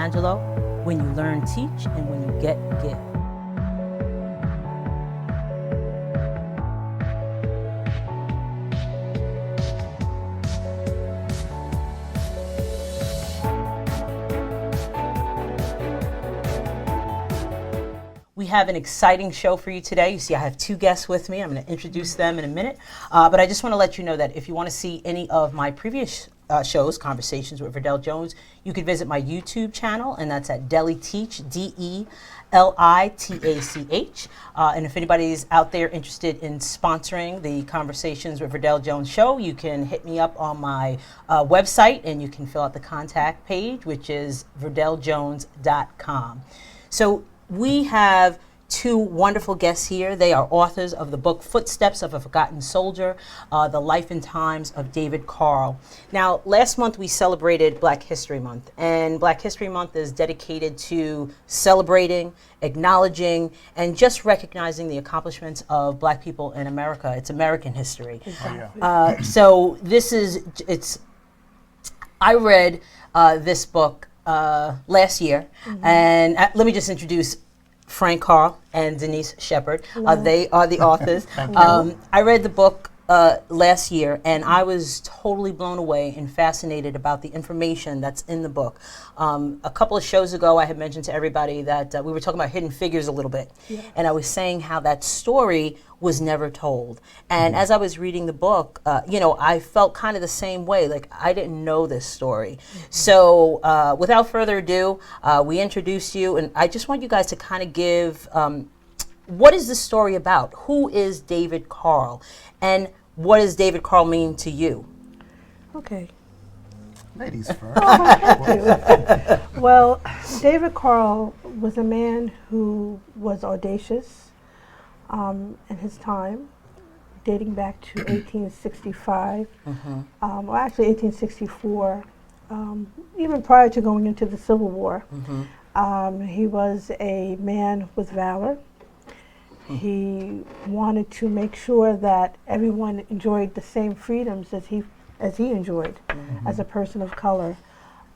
Angelo. When you learn, teach, and when you get, give. We have an exciting show for you today. You see, I have two guests with me. I'm going to introduce them in a minute. But I just want to let you know that if you want to see any of my previous shows, Conversations with Verdel Jones, you can visit my YouTube channel, and that's at Deli Teach, DELITACH. And if anybody's out there interested in sponsoring the Conversations with Verdel Jones show, you can hit me up on my website, and you can fill out the contact page, which is verdeljones.com. So we have two wonderful guests here. They are authors of the book Footsteps of a Forgotten Soldier, The Life and Times of David Carll. Now, last month we celebrated Black History Month, and Black History Month is dedicated to celebrating, acknowledging, and just recognizing the accomplishments of Black people in America. It's American history. Exactly. So this is, I read this book last year, and let me just introduce Carl and Denice Sheppard. They are the authors. I read the book last year, and I was totally blown away and fascinated about the information that's in the book. A couple of shows ago, I had mentioned to everybody that we were talking about Hidden Figures a little bit, and I was saying how that story was never told. And as I was reading the book, I felt kind of the same way. Like, I didn't know this story. So without further ado, we introduce you, and I just want you guys to kind of give, what is the story about? Who is David Carll? And what does David Carll mean to you? Okay. Ladies first. Well, David Carll was a man who was audacious in his time, dating back to 1865, or actually 1864, even prior to going into the Civil War. He was a man with valor. He wanted to make sure that everyone enjoyed the same freedoms as he enjoyed as a person of color.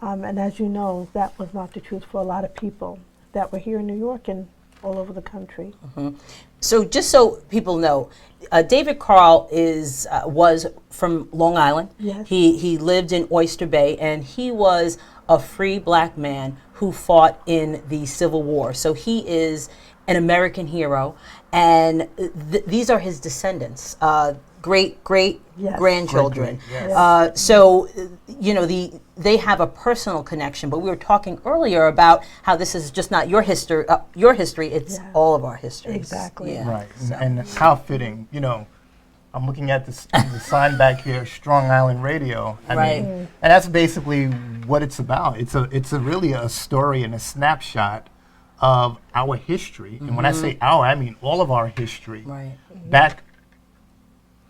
And as you know, that was not the truth for a lot of people that were here in New York and all over the country. So just so people know, David Carll was from Long Island. Yes. He lived in Oyster Bay, and he was a free Black man who fought in the Civil War. So he is an American hero, and these are his descendants, great grandchildren. So they have a personal connection. But we were talking earlier about how this is just not your history. It's all of our history. Exactly. Yeah. Right, and how fitting. I'm looking at the sign back here, Strong Island Radio. I mean, and that's basically what it's about. It's really a story and a snapshot of our history. And when I say our, I mean all of our history. Right. Back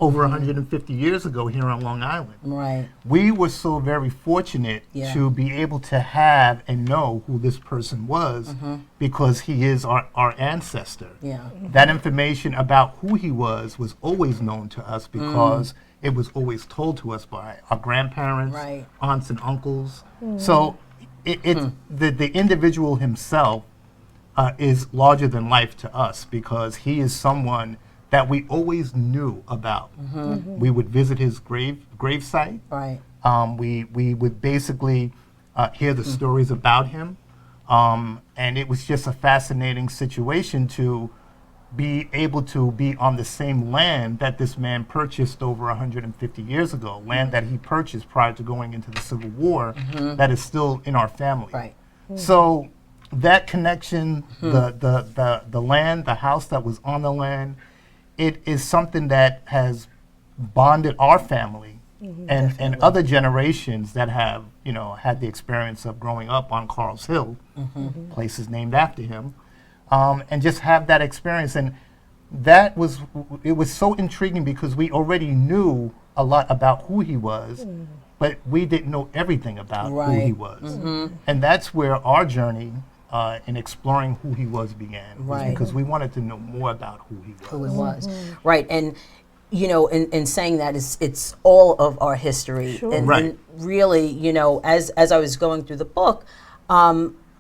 over 150 years ago here on Long Island. Right. We were so very fortunate to be able to have and know who this person was because he is our ancestor. Yeah. That information about who he was always known to us because it was always told to us by our grandparents, aunts and uncles. So the individual himself is larger than life to us because he is someone that we always knew about. We would visit his grave site. Right. We would basically hear the stories about him, and it was just a fascinating situation to be able to be on the same land that this man purchased over 150 years ago, land that he purchased prior to going into the Civil War, that is still in our family. Right. So that connection, the land, the house that was on the land, it is something that has bonded our family and other generations that have, had the experience of growing up on Carl's Hill, places named after him, and just have that experience. And it was so intriguing because we already knew a lot about who he was, but we didn't know everything about who he was. And that's where our journey in exploring who he was began, because we wanted to know more about who he was. Who it was, right? And in saying that, it's all of our history, and really, as I was going through the book,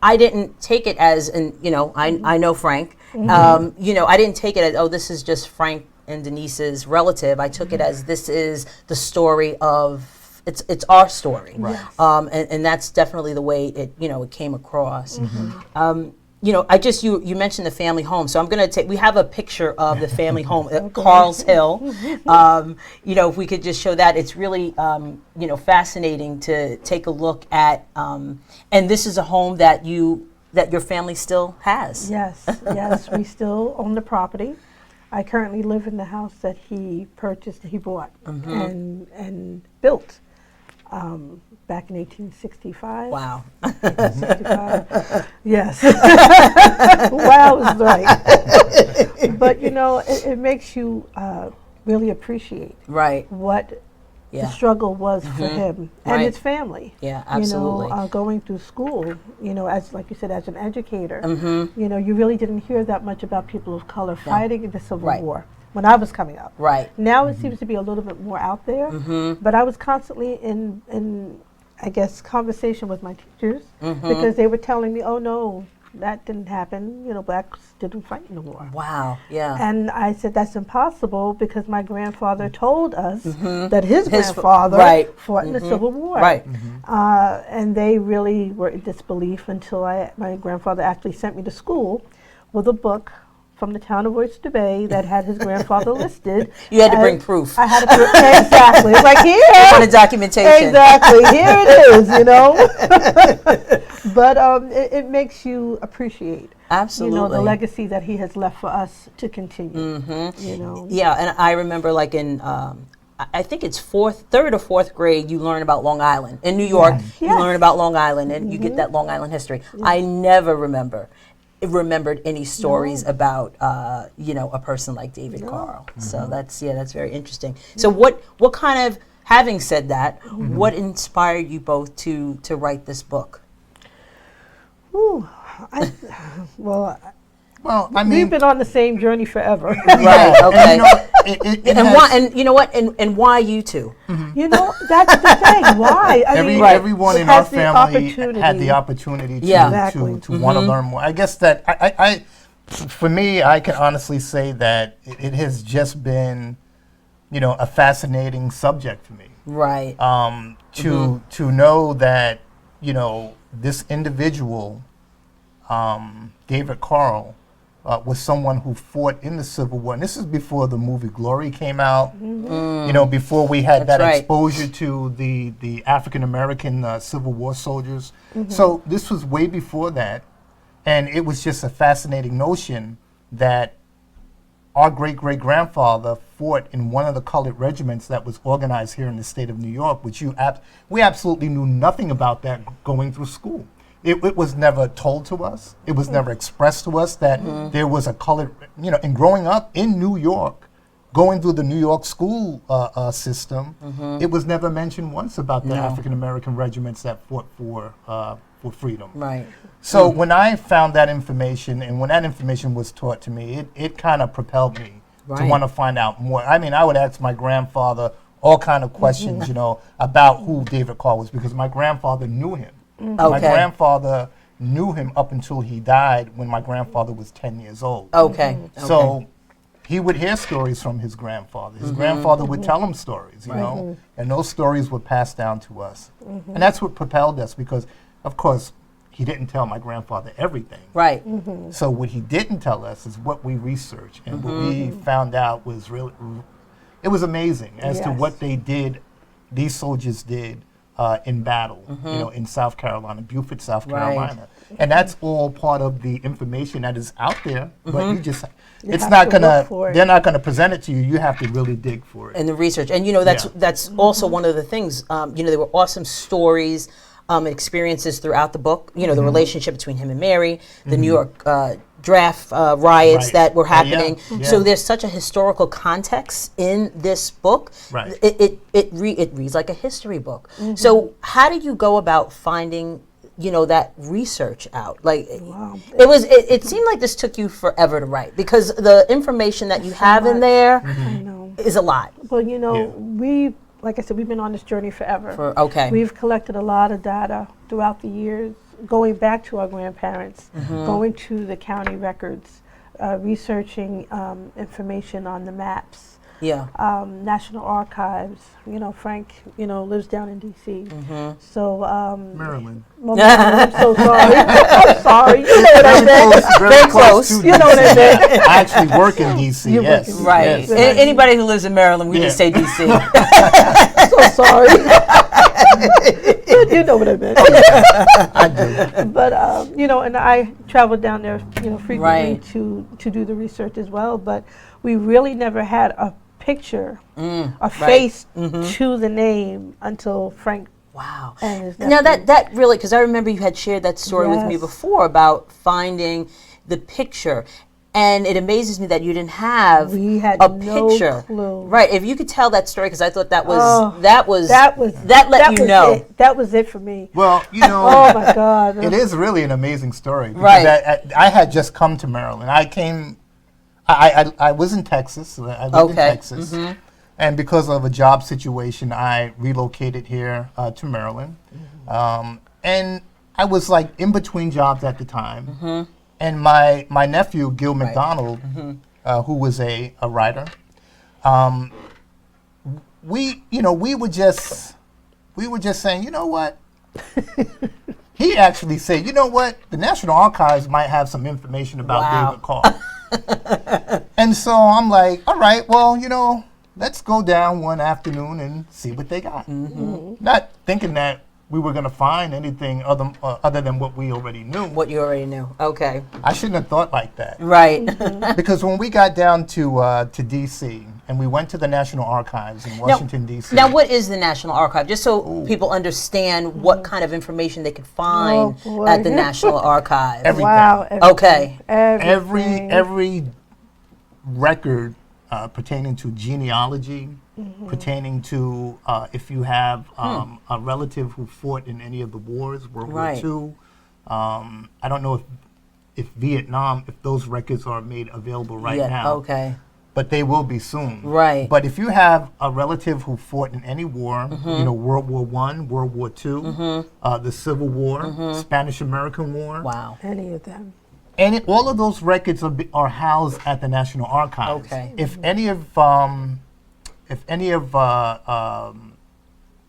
I didn't take it as, and I know Frank. I didn't take it as, oh, this is just Frank and Denise's relative. I took it as, this is the story of, it's our story. Right. And that's definitely the way it came across. You mentioned the family home, so I'm going to we have a picture of the family home at Carl's Hill. If we could just show that, it's really, fascinating to take a look at, and this is a home that your family still has. Yes, we still own the property. I currently live in the house that he purchased, he bought, and built back in 1865. Wow. 1865. Yes. Wow is right. But, it makes you really appreciate what the struggle was for him and his family. Yeah, absolutely. Going through school, as like you said, as an educator, you really didn't hear that much about people of color fighting in the Civil War when I was coming up. Right. Now it seems to be a little bit more out there, but I was constantly in I guess, conversation with my teachers because they were telling me, oh no, that didn't happen. Blacks didn't fight in the war. Wow, yeah. And I said, that's impossible because my grandfather told us that his grandfather fought in the Civil War. Right. And they really were in disbelief until my grandfather actually sent me to school with a book from the town of Oyster Bay that had his grandfather listed. You had to bring proof. I had to prove, exactly. It's like, here. On the documentation. Exactly. Here it is, But it makes you appreciate, absolutely, the legacy that he has left for us to continue. Yeah, and I remember like in, I think it's third or fourth grade, you learn about Long Island. In New York, you learn about Long Island and you get that Long Island history. I never remembered any stories about a person like David Carll. So that's very interesting. So what kind of, having said that, what inspired you both to write this book? Ooh, well, we've been on the same journey forever. Right. Okay. And why? And you know what? And why you two? That's the thing. Why? Everyone in our family had the opportunity to want to learn more. I guess that for me, I can honestly say that it has just been, a fascinating subject for me. Right. To know that, this individual, David Carll, was someone who fought in the Civil War. And this is before the movie Glory came out, before we had exposure to the African-American Civil War soldiers. So this was way before that. And it was just a fascinating notion that our great-great-grandfather fought in one of the colored regiments that was organized here in the state of New York, which we absolutely knew nothing about that going through school. It was never told to us. It was never expressed to us that there was a colored, and growing up in New York, going through the New York school system, it was never mentioned once about the African-American regiments that fought for freedom. Right. So when I found that information, and when that information was taught to me, it kind of propelled me to want to find out more. I mean, I would ask my grandfather all kind of questions, about who David Carll was, because my grandfather knew him. My grandfather knew him up until he died when my grandfather was 10 years old. So he would hear stories from his grandfather. His grandfather would tell him stories, and those stories were passed down to us. And that's what propelled us, because, of course, he didn't tell my grandfather everything. Right. So what he didn't tell us is what we researched, and what we found out was really, it was amazing as to what they did, these soldiers did, in battle, in South Carolina, Beaufort, South Carolina. And that's all part of the information that is out there, but they're not gonna present it to you. You have to really dig for it. And the research. And that's also one of the things, there were awesome stories, experiences throughout the book, the relationship between him and Mary, the New York draft riots that were happening. So there's such a historical context in this book. Right. It reads like a history book. So how did you go about finding that research out? Like, it seemed like this took you forever to write, because the information that you have in there is a lot. Well, like I said, we've been on this journey forever. We've collected a lot of data throughout the years, going back to our grandparents, going to the county records, researching information on the maps. Yeah. National Archives. Frank, lives down in D.C. So Maryland. well, I'm so sorry. I'm sorry. You know what I meant. Very close. To You know what I meant. I actually work in D.C. You work Yes. in D.C. Right. Yes. Anybody who lives in Maryland, we just say D.C. I'm so sorry. You know what I meant. I do. But and I traveled down there, frequently Right. to do the research as well. But we really never had a picture, a face to the name until Frank. Wow. And his Now nephew. that really, because I remember you had shared that story with me Yes. before about finding the picture, and it amazes me that you didn't have We had a no picture. clue. Right. If you could tell that story, because I thought that was Oh, that was that was it. That was it for me. Well, Oh my God. it is really an amazing story. Because Right. I had just come to Maryland. I was in Texas. I lived in Texas. And because of a job situation, I relocated here to Maryland. And I was like in between jobs at the time. And my nephew, Gil McDonald, who was a writer, we were just saying, you know what? He actually said, you know what? The National Archives might have some information about Wow. David Carll. And so I'm like, all right, well, let's go down one afternoon and see what they got. Not thinking that we were going to find anything other than what we already knew. what you already knew. Okay. I shouldn't have thought like that. Right. Because when we got down to D.C. and we went to the National Archives in Washington, D.C. Now, what is the National Archive? Just so people understand what kind of information they could find boy. at the National Archive. Everything. Wow. Okay. Everything. Every record pertaining to genealogy, pertaining to if you have a relative who fought in any of the wars, World Right. War II. I don't know if Vietnam, if those records are made available right Yeah, now. okay. But they will be soon. Right. But if you have a relative who fought in any war, World War I, World War II, the Civil War, Spanish-American War, Wow. Any of them. and all of those records are housed at the National Archives. Okay. If any of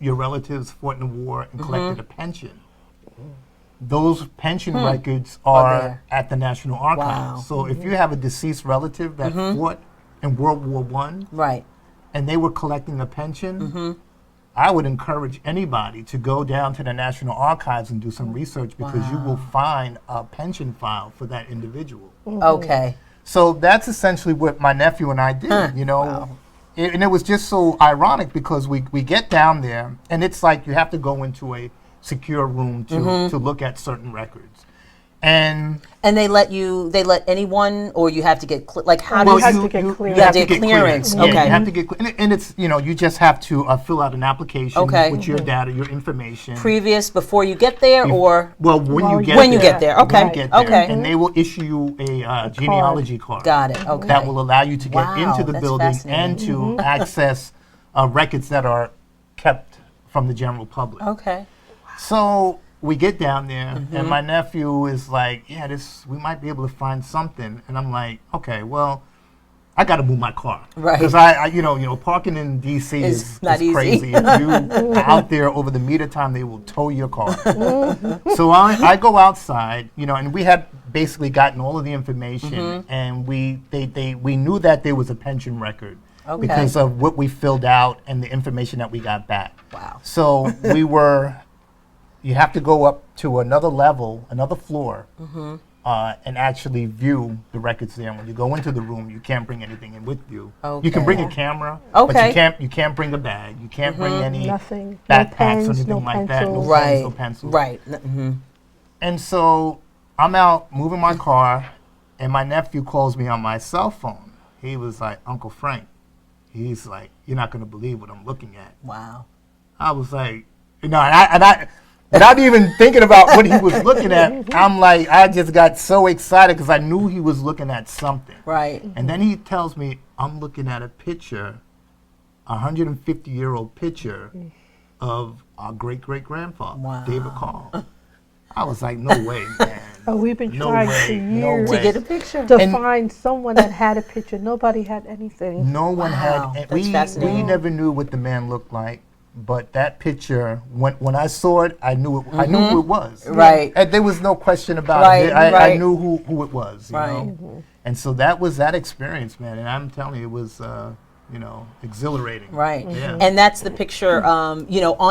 your relatives fought in the war and collected a pension, those pension records are there. at the National Archives. Wow. So if you have a deceased relative that fought in World War I Right. and they were collecting a pension, I would encourage anybody to go down to the National Archives and do some research because you will find a pension file for that individual. Okay. So that's essentially what my nephew and I did, and it was just so ironic because we get down there and it's like you have to go into a secure room to look at certain records. And they let anyone, or you have to get how Well, do you have to get clearance. You have to get clearance. Yeah, Okay. you have to get and it's you just have to fill out an application Okay. with your data, your information. previous before you get there, or Well, when you get when there. you get there. Okay. When you get there. Okay. And they will issue you a genealogy card. Got it. Okay. That will allow you to get Wow, into the that's building fascinating. and to access records that are kept from the general public. Okay. So we get down there, and my nephew is like, "Yeah, we might be able to find something." And I'm like, "Okay, well, I got to move my car, Right. Because I parking in D.C. It's is not easy. crazy. If you are out there over the meter time, they will tow your car. So I go outside, and we had basically gotten all of the information, and we knew that there was a pension record. Okay. Because of what we filled out and the information that we got back. Wow. So you have to go up to another level, another floor, and actually view the records there. And when you go into the room, you can't bring anything in with you. Okay. You can bring a camera, Okay. but you can't bring a bag. You can't bring any Nothing. backpacks No pens, or anything no like that. No pencils. Right. pens, no pencils. Right. And so I'm out moving my car, and my nephew calls me on my cell phone. He was like, "Uncle Frank," he's like, "You're not going to believe what I'm looking at." Wow. I was like, without even thinking about what he was looking at, I'm like, I just got so excited because I knew he was looking at something. Right. And then he tells me, I'm looking at a picture, a 150-year-old picture of our great-great-grandfather, Wow. David Carll. I was like, no way, man. Oh, we've been No trying way, for no years way. To get a picture. to And- find someone that had a picture. Nobody had anything. No one Wow, had. that's We fascinating. never knew what the man looked like, but that picture, when I saw it, I knew it. I knew who it was. Right. And there was no question about Right, it. I right. knew who it was. You Right. know? And so that was that experience, man. And I'm telling you, it was exhilarating. Right. Yeah. And that's the picture, on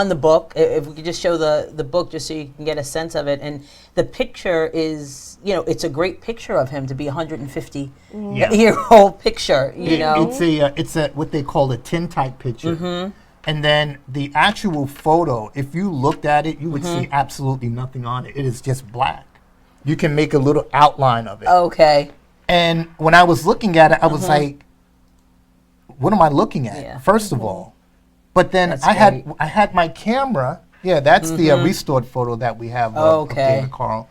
the book. If we could just show the book just so you can get a sense of it. And the picture is, it's a great picture of him to be 150-year-old picture, It's a what they call a tintype picture. And then the actual photo, if you looked at it, you would see absolutely nothing on it. It is just black. You can make a little outline of it. Okay. And when I was looking at it, I was like, what am I looking at, Yeah. first of all? But then That's I great. had my camera. Yeah, that's the restored photo that we have of Okay. David Carll.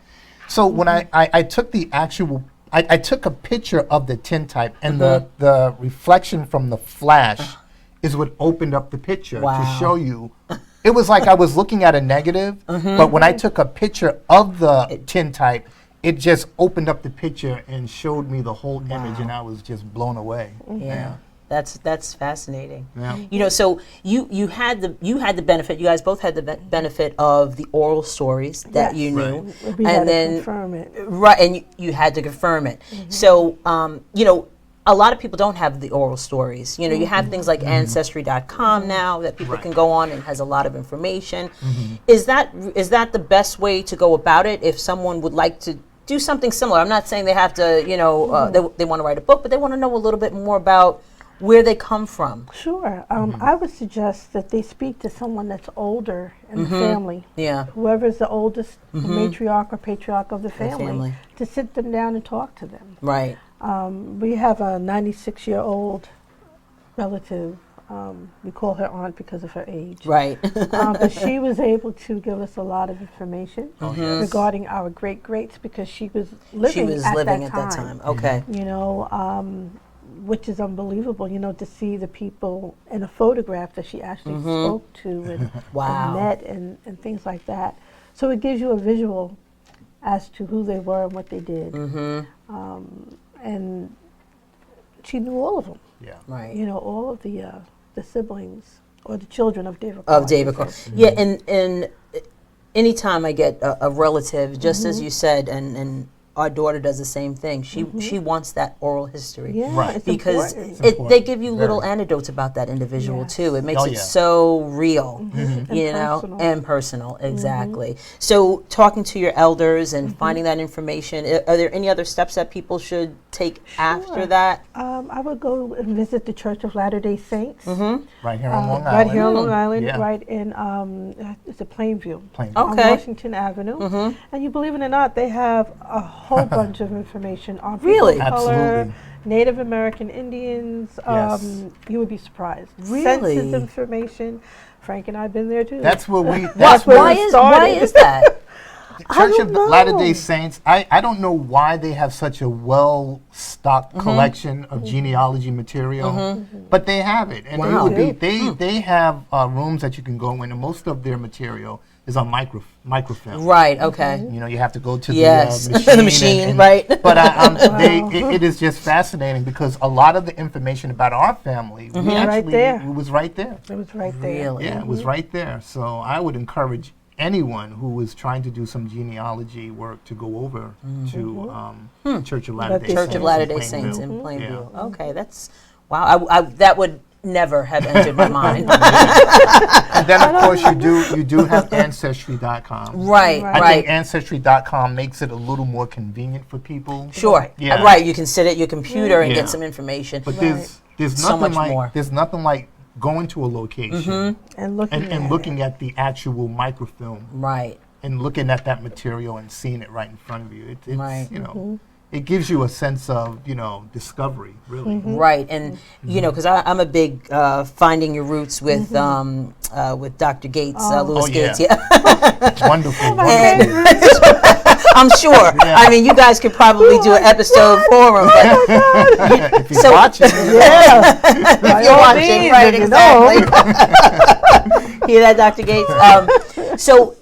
So when I took the actual, I took a picture of the tintype, and the reflection from the flash is what opened up the picture Wow. to show you. It was like I was looking at a negative, but when I took a picture of the tintype, it just opened up the picture and showed me the whole image, and I was just blown away. Yeah. That's fascinating. Yeah. So you had the benefit. You guys both had the benefit of the oral stories that Yes. you knew, We had and to then confirm it. right, and you had to confirm it. So a lot of people don't have the oral stories. You have things like Ancestry.com now that people Right. can go on and has a lot of information. Is that the best way to go about it if someone would like to do something similar? I'm not saying they have to, they want to write a book, but they want to know a little bit more about where they come from. Sure. I would suggest that they speak to someone that's older in the family. Yeah. Whoever's the oldest matriarch or patriarch of the family, family. to sit them down and talk to them. Right. We have a 96-year-old relative. We call her aunt because of her age. Right. But she was able to give us a lot of information yes. regarding our great-greats because she was living, at that time. Okay. Which is unbelievable, to see the people in a photograph that she actually spoke to and, Wow. and met and things like that. So it gives you a visual as to who they were and what they did. And she knew all of them, Yeah. Right. all of the siblings or the children of David Carll. Of David Carll. Yeah, and anytime I get a relative, just as you said, and our daughter does the same thing. She wants that oral history. Yeah, Right. it's Because important. It's they give you Very. little anecdotes about that individual Yes. too. It makes Oh, it yeah. so real, And personal. and personal. Exactly. So talking to your elders and finding that information. Are there any other steps that people should take after Sure. that? I would go and visit the Church of Latter-day Saints. Right here on Long Island. Right here on Long Island, Yeah. right in it's a Plainview. Plainview. Oh. On Okay. Washington Avenue. And you believe it or not, they have a whole bunch of information on people Really? of color, Absolutely. Native American Indians. Yes. You would be surprised. Really? Census information. Frank and I have been there too. That's where we. That's That's where Why we is started. that? Church don't of know. Latter-day Saints. I don't know why they have such a well-stocked collection of genealogy material, but they have it, and Wow. it would be They they have rooms that you can go in, and most of their material is on microfilm. Right. Okay. You have to go to Yes. the machine. The machine, right. But it is just fascinating because a lot of the information about our family, we Right actually, there. it was right there. It was right there. Really? Yeah, it was right there. So I would encourage anyone who is trying to do some genealogy work to go over to Church of Latter-day Saints. Church of Latter-day in Saints Plainville. in Plainview. Yeah. Okay, that's wow. I that would never have entered my mind. And then of course you do have Ancestry.com. Right, Right. I right. think Ancestry.com makes it a little more convenient for people. Sure. Yeah. Right. You can sit at your computer and Yeah. get some information. But Right. there's So nothing much more. there's nothing like going to a location And looking and at looking at the actual microfilm Right. and looking at that material and seeing it right in front of you. It's Right. it gives you a sense of discovery, really. Right. And because I'm a big finding your roots with Dr. Gates, Louis Oh, yeah. Gates. Yeah. Wonderful, my wonderful. I'm sure. Yeah. I mean, you guys could probably do an episode for him. But If you're So- watching, Yeah. if you're watching, right? Exactly. Hear that, Dr. Gates? So,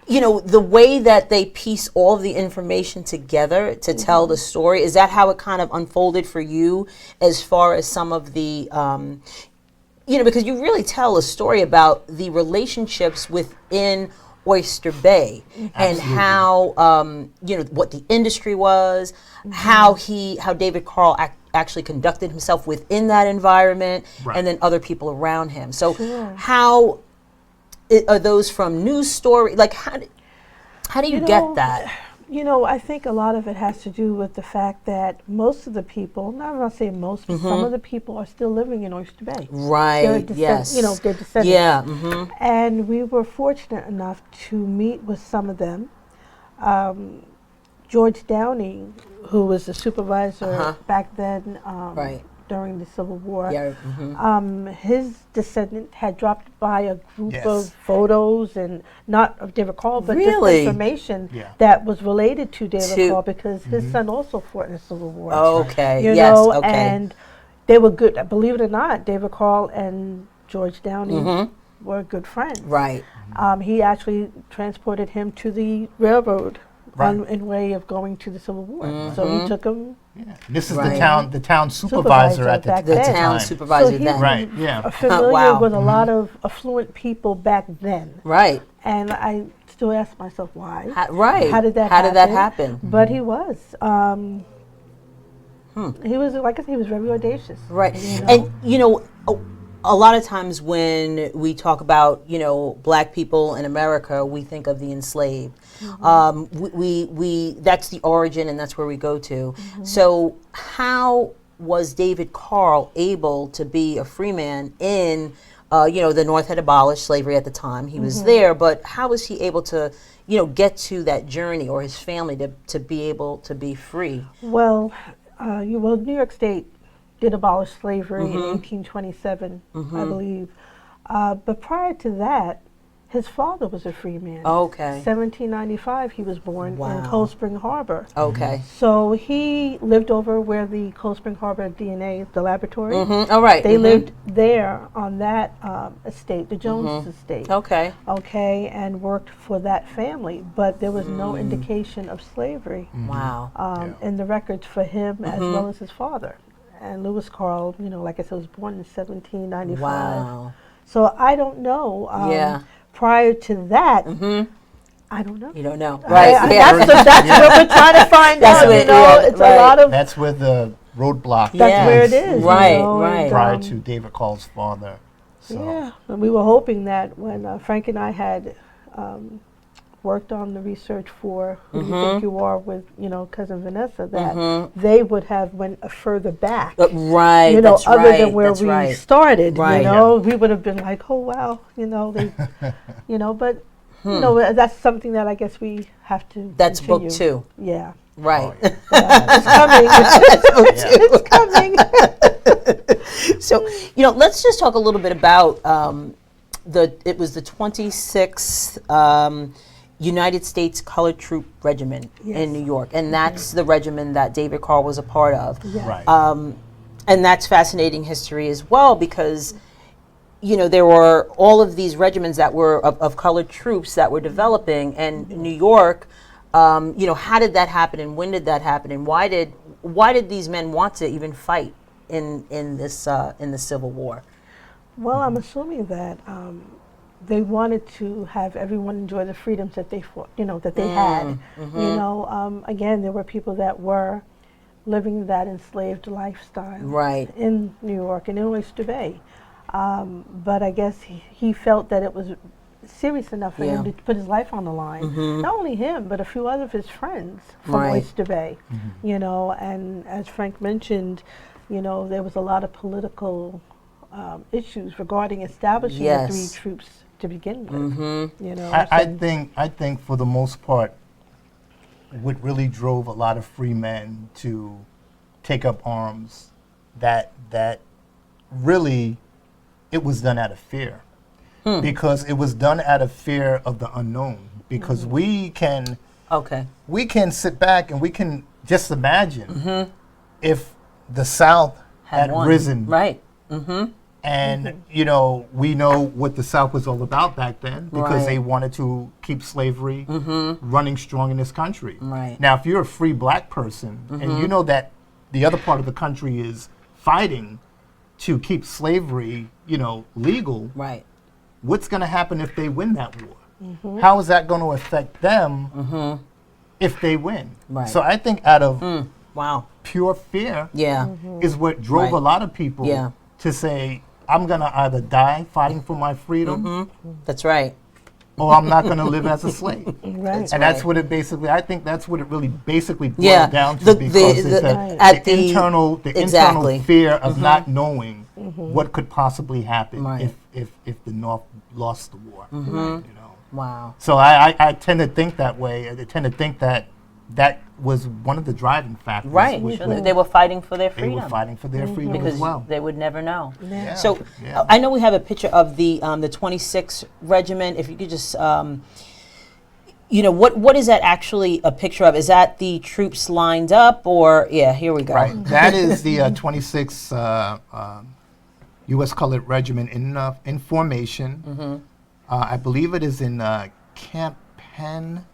you know, the way that they piece all of the information together to tell the story, is that how it kind of unfolded for you as far as some of the, you know, because you really tell a story about the relationships within Oyster Bay and how, you know, what the industry was, how David Carll actually conducted himself within that environment, and then other people around him. So how are those from news story? Like, how do you get that? You know, I think a lot of it has to do with the fact that most of the people, not going to say most, but some of the people are still living in Oyster Bay. Right, yes. You know, they're descendants. Yeah. And we were fortunate enough to meet with some of them. George Downing, who was the supervisor back then during the Civil War, his descendant had dropped by a group of photos, and not of David Carll, but just information that was related to David Carll, because his son also fought in the Civil War. Okay, you know, and they were good. Believe it or not, David Carll and George Downing were good friends. Right. He actually transported him to the railroad in way of going to the Civil War. So he took him. This is the town supervisor at the time. The town supervisor so then. Right, familiar with a lot of affluent people back then. Right. And I still ask myself why. How did that happen? But he was. He was, like I said, he was very audacious. Right. You know? And, you know, a lot of times when we talk about, you know, black people in America, we think of the enslaved. We that's the origin, and that's where we go to. So how was David Carll able to be a free man in, you know, the North had abolished slavery at the time. He was there, but how was he able to, you know, get to that journey, or his family to be able to be free? Well, New York State did abolish slavery in 1827, I believe. But prior to that, his father was a free man. Okay. 1795, he was born in Cold Spring Harbor. Okay. So he lived over where the Cold Spring Harbor DNA, the laboratory. All right. They lived there on that estate, the Jones estate. Okay. Okay, and worked for that family. But there was no indication of slavery Wow. in the records for him as well as his father. And Lewis Carl, you know, like I said, was born in 1795. Wow. So I don't know. Prior to that, I don't know. You don't know, right? That's what we're trying to find out. You know, it's a lot of. That's where the roadblock. That's where it is. Right, you know, right. Prior to David Carll's father. So. Yeah, and we were hoping that when Frank and I had worked on the research for Who Do You Think You Are with, you know, cousin Vanessa, that they would have went further back. Right, you know, that's other right, than where that's we right. started. Right. You know, we would have been like, oh wow, you know, they, you know, but you know, that's something that I guess we have to. That's continue. book 2. Yeah. Right. It's coming. It's coming. So, you know, let's just talk a little bit about it was the 26th United States Colored Troop Regiment in New York, and that's the regiment that David Carll was a part of. Yes. Right. And that's fascinating history as well, because you know, there were all of these regiments that were of colored troops that were developing, and New York, you know, how did that happen, and when did that happen, and why did these men want to even fight in the Civil War? Well, I'm assuming that they wanted to have everyone enjoy the freedoms that they fought, you know, that they had. You know, again, there were people that were living that enslaved lifestyle in New York and in Oyster Bay. But I guess he felt that it was serious enough for him to put his life on the line. Not only him, but a few other of his friends from Oyster Bay. You know, and as Frank mentioned, you know, there was a lot of political issues regarding establishing the 3 troops to begin with. You know, I think for the most part, what really drove a lot of free men to take up arms, that really, it was done out of fear. Because it was done out of fear of the unknown. Because we can sit back and we can just imagine if the South had risen And, you know, we know what the South was all about back then because Right. they wanted to keep slavery running strong in this country. Right. Now, if you're a free black person and you know that the other part of the country is fighting to keep slavery, you know, legal, Right. what's going to happen if they win that war? How is that going to affect them if they win? Right. So I think out of Wow. pure fear Yeah. is what drove Right. a lot of people Yeah. to say, I'm going to either die fighting for my freedom That's right. or I'm not going to live as a slave. Right. And that's right. what it basically, I think that's what it really basically boiled Yeah. down to The- because the- it's the- Right. at the the- internal exactly. fear of not knowing what could possibly happen Right. if the North lost the war. You know? Wow. So I tend to think that way. I tend to think that that was one of the driving factors. Right. was Sure, that they were fighting for their they freedom. were fighting for their freedom because as well. they would never know. Yeah. So Yeah. I know we have a picture of the 26th Regiment. If you could just, you know, what is that actually a picture of? Is that the troops lined up, or yeah? Here we go. Right. That is the 26th U.S. Colored Regiment in formation. I believe it is in Camp Penn.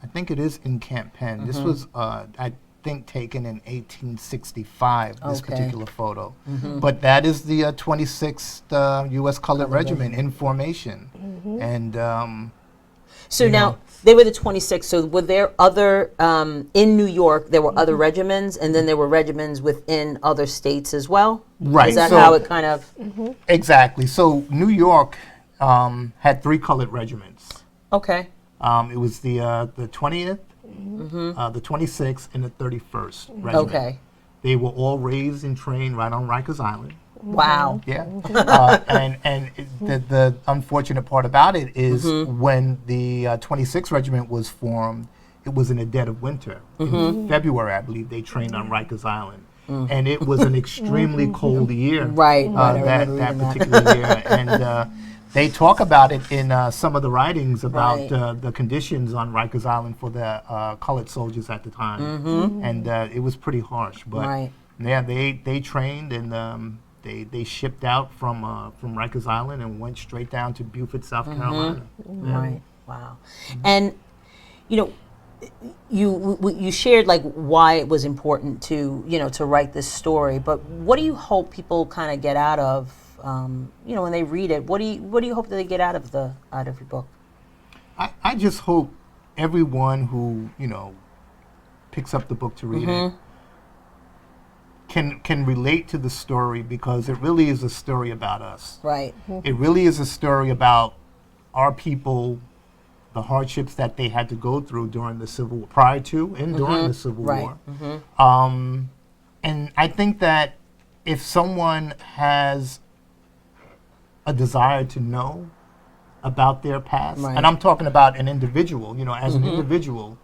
I think it is in Camp Penn. This was, I think, taken in 1865, this Okay. particular photo. But that is the 26th U.S. Colored Regiment in formation. And So you now know. they were the 26th. So were there other in New York? There were other regiments, and then there were regiments within other states as well. Right, Is that so- how it kind of? exactly. So New York had 3 colored regiments. Okay. It was the 20th, the 26th, and the 31st Regiment. Okay. They were all raised and trained right on Rikers Island. Wow. Yeah. The unfortunate part about it is when the 26th Regiment was formed, it was in the dead of winter. In February, I believe, they trained on Rikers Island. And it was an extremely cold year. Right. Right. I That remember reading that. particular year. And they talk about it in some of the writings about Right. the conditions on Rikers Island for the colored soldiers at the time. And it was pretty harsh. But Right. yeah, they trained and they shipped out from Rikers Island and went straight down to Beaufort, South Carolina. Yeah. Right. Wow. And you know, you shared like why it was important to to write this story. But what do you hope people kind of get out of when they read it? What do you hope that they get out of your book? I just hope everyone who picks up the book to read it can relate to the story, because it really is a story about us. Right. It really is a story about our people, the hardships that they had to go through during the Civil War, prior to and during the Civil Right. War. And I think that if someone has a desire to know about their past, Right. and I'm talking about an individual, as an individual,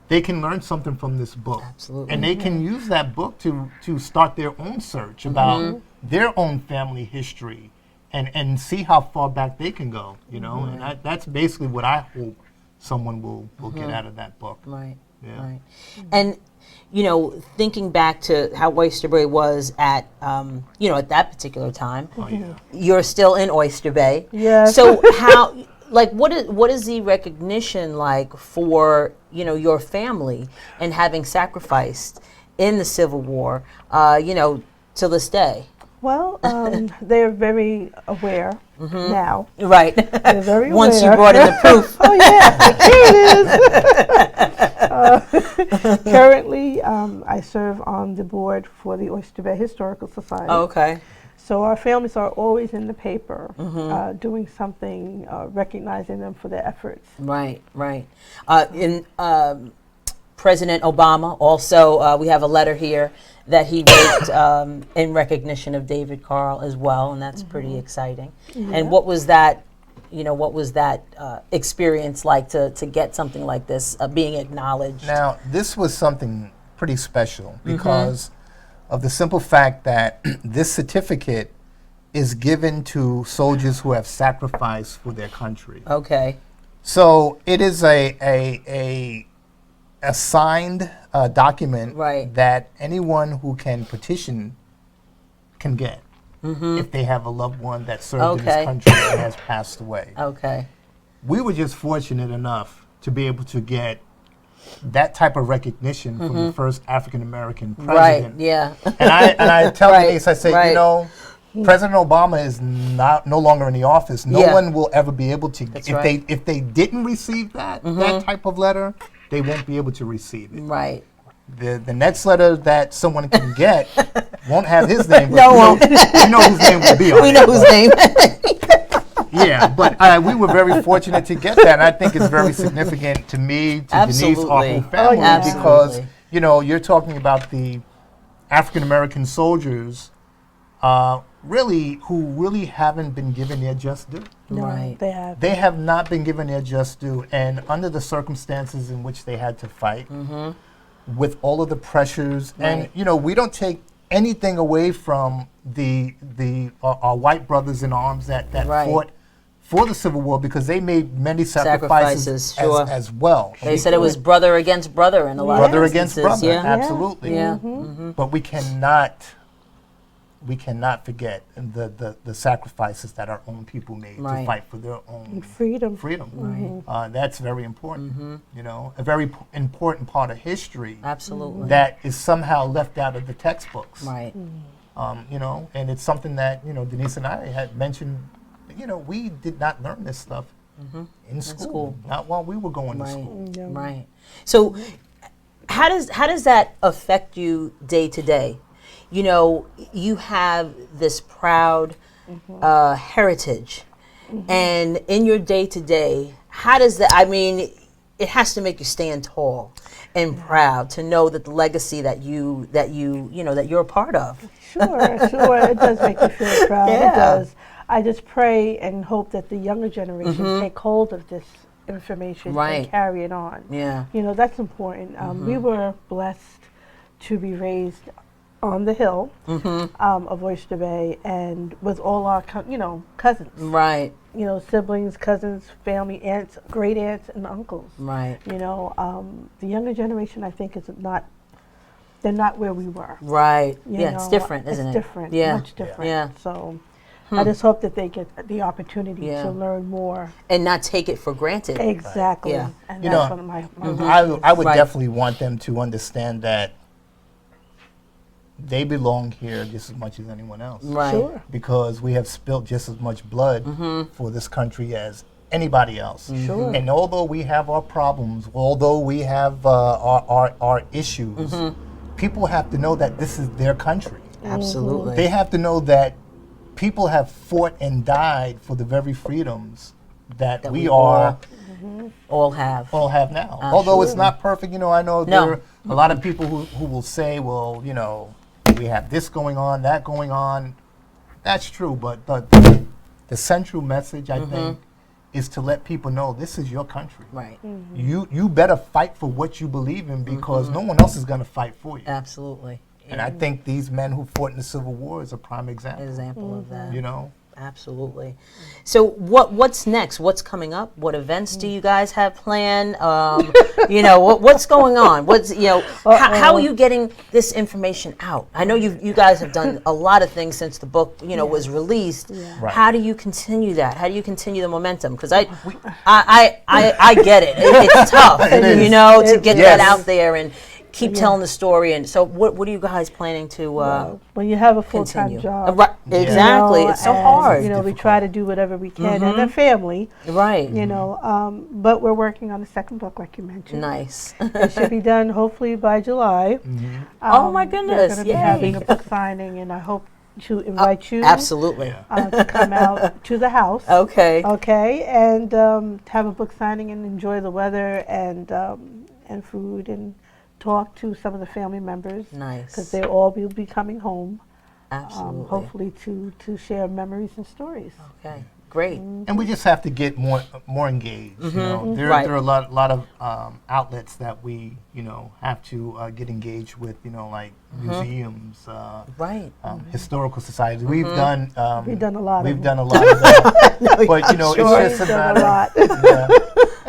they can learn something from this book. Absolutely. And they can use that book to start their own search about their own family history and see how far back they can go, And that's basically what I hope someone will get out of that book. Right. Yeah. Right. And thinking back to how Oyster Bay was at at that particular time, Oh, yeah. you're still in Oyster Bay. Yes. So how, like, what is the recognition like for your family and having sacrificed in the Civil War, to this day? Well, they're very aware now. Right. They're very Once you aware. brought in the proof. Oh yeah, here it is. Currently, I serve on the board for the Oyster Bay Historical Society. Okay. So our families are always in the paper, doing something, recognizing them for their efforts. Right. Right. President Obama also, we have a letter here that he wrote in recognition of David Carll as well, and that's pretty exciting. And what was that, experience like to get something like this being acknowledged? Now, this was something pretty special because of the simple fact that this certificate is given to soldiers who have sacrificed for their country. Okay. So it is a signed document Right. that anyone who can petition can get. if they have a loved one that served in Okay. this country and has passed away. Okay. We were just fortunate enough to be able to get that type of recognition from the first African American Right. president. Yeah. And I tell Right, Denise, I say, right. you know, President Obama is no longer in the office. No Yeah. one will ever be able to. That's if right. they didn't receive that type of letter, they won't be able to receive it. Right. The next letter that someone can get won't have his name. But No, we won't. know whose name will be on We it. know whose but- name. Yeah, but we were very fortunate to get that, and I think it's very significant to me, to Denise, our Absolutely. whole family, yeah. because Absolutely. you know you're talking about the African American soldiers, who really haven't been given their just due. No, Right. they have. They have not been given their just due, and under the circumstances in which they had to fight, with all of the pressures, Right. and you know we don't take anything away from our white brothers in arms that Right. fought for the Civil War, because they made many Sacrifices, sacrifices sure. as well. They said it was brother against brother in a lot brother of against instances. brother, Yeah. absolutely. Yeah. But we cannot forget the sacrifices that our own people made Right. to fight for their own Freedom. freedom. Right. That's very important. You know, a very important part of history Absolutely. that is somehow left out of the textbooks. Right. You know, and it's something that, you know, Denise and I had mentioned, you know, we did not learn this stuff in school, not while we were going to Right. school. Yeah. Right. So how does that affect you day to day? You know, you have this proud heritage, and in your day to day, how does that? I mean, it has to make you stand tall and proud to know that the legacy that you're a part of. Sure. It does make you feel proud. Yeah. It does. I just pray and hope that the younger generation take hold of this information Right. and carry it on. Yeah. You know, that's important. We were blessed to be raised on the hill of Oyster Bay, and with all our, cousins. Right. You know, siblings, cousins, family, aunts, great aunts, and uncles. Right. You know, the younger generation, I think, they're not where we were. Right. You Yeah. It's know, different, isn't it? It's different. Yeah. Much different. Yeah. So I just hope that they get the opportunity Yeah. to learn more. And not take it for granted. Exactly. Yeah. And You that's know, one of my I would Right. definitely want them to understand that they belong here just as much as anyone else. Right. Sure. Because we have spilt just as much blood for this country as anybody else. Sure. And although we have our problems, although we have our issues, people have to know that this is their country. Absolutely. They have to know that people have fought and died for the very freedoms that we are all have. all have now. Although it's not perfect, you know, I know No. there are a lot of people who will say, well, you know, we have this going on, that going on. That's true, but the central message, I think, is to let people know this is your country. Right. You better fight for what you believe in, because no one else is going to fight for you. Absolutely. And I think these men who fought in the Civil War is a prime example. Example of that. You know, Absolutely. So what's next? What's coming up? What events do you guys have planned? You know, what's going on? How are you getting this information out? I know you guys have done a lot of things since the book, was released. Yeah. Right. How do you continue that? How do you continue the momentum? Because I get it. It's tough, It is. to get Yes. that out there and keep telling the story. And so what are you guys planning to when you have a full-time continue? job. Right, exactly. you know, It's so and, hard. You know, we try to do whatever we can as a family, Right. but we're working on the second book, like you mentioned. Nice. It should be done hopefully by July. Oh my We're goodness. going to be Yay. having a book signing, and I hope to invite you Absolutely. to come out to the house. Okay. Okay, and have a book signing and enjoy the weather and food and talk to some of the family members. Nice. Because they all will be coming home, Absolutely. hopefully to share memories and stories. Okay. Great. and we just have to get more engaged. You know, there Right. are a lot of outlets that we have to get engaged with. Like museums, Right. historical societies. We've done We've done a lot of We've them. done a lot of that. But Sure. it's just We've a done matter. a lot. Yeah.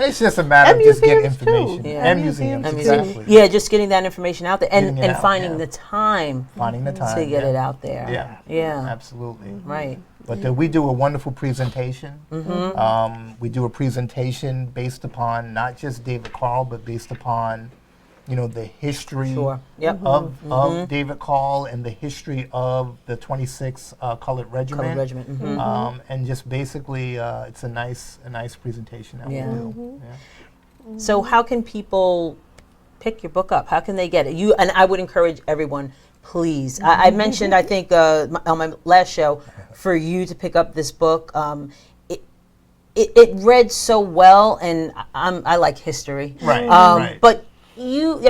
It's just a matter And of just getting museums, too. information. Yeah. And Museums, museums, too. exactly. Yeah, just getting that information out there Getting and it out, finding yeah. the time Finding the time. to get yeah. it out there. Yeah. Yeah. Absolutely. Right. But we do a wonderful presentation. We do a presentation based upon not just David Carll, but based upon, the history Sure. Yep. of David Carll and the history of the 26 Colored Regiment. Colored Regiment. And just basically, it's a nice presentation that Yeah. we do. Yeah. So how can people pick your book up? How can they get it? And I would encourage everyone, please. I mentioned, I think, on my last show, for you to pick up this book. It read so well, and I like history. Right. Right. But you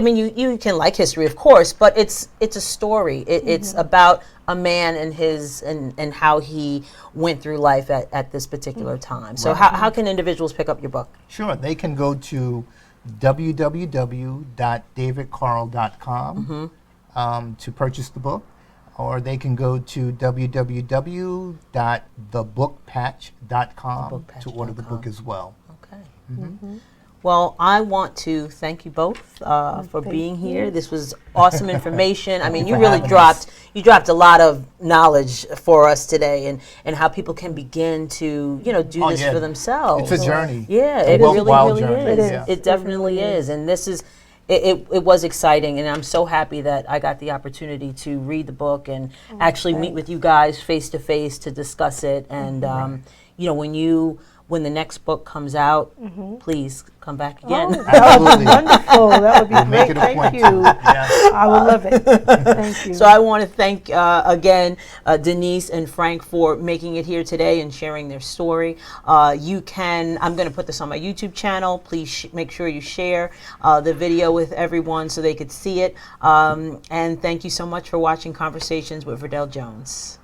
can like history, of course, but it's a story. It's about a man and his and how he went through life at this particular time. So how can individuals pick up your book? Sure. They can go to www.davidcarll.com to purchase the book, or they can go to www.thebookpatch.com to order the book as well. Okay. Well, I want to thank you both for being here. This was awesome information. I mean, you for really having dropped a lot of knowledge for us today, and how people can begin to do this for themselves. It's a journey. Yeah, A it really, worthwhile really journey, is. yeah. It definitely is, and this is. It was exciting, and I'm so happy that I got the opportunity to read the book and actually meet with you guys face to face to discuss it. And when the next book comes out, please come back again. That would be wonderful. That would be Make great. it a Thank point you. to. Yeah. I would love it. Thank you. So I want to thank again Denise and Frank for making it here today and sharing their story. I'm going to put this on my YouTube channel. Please make sure you share the video with everyone so they could see it. And thank you so much for watching Conversations with Verdel Jones.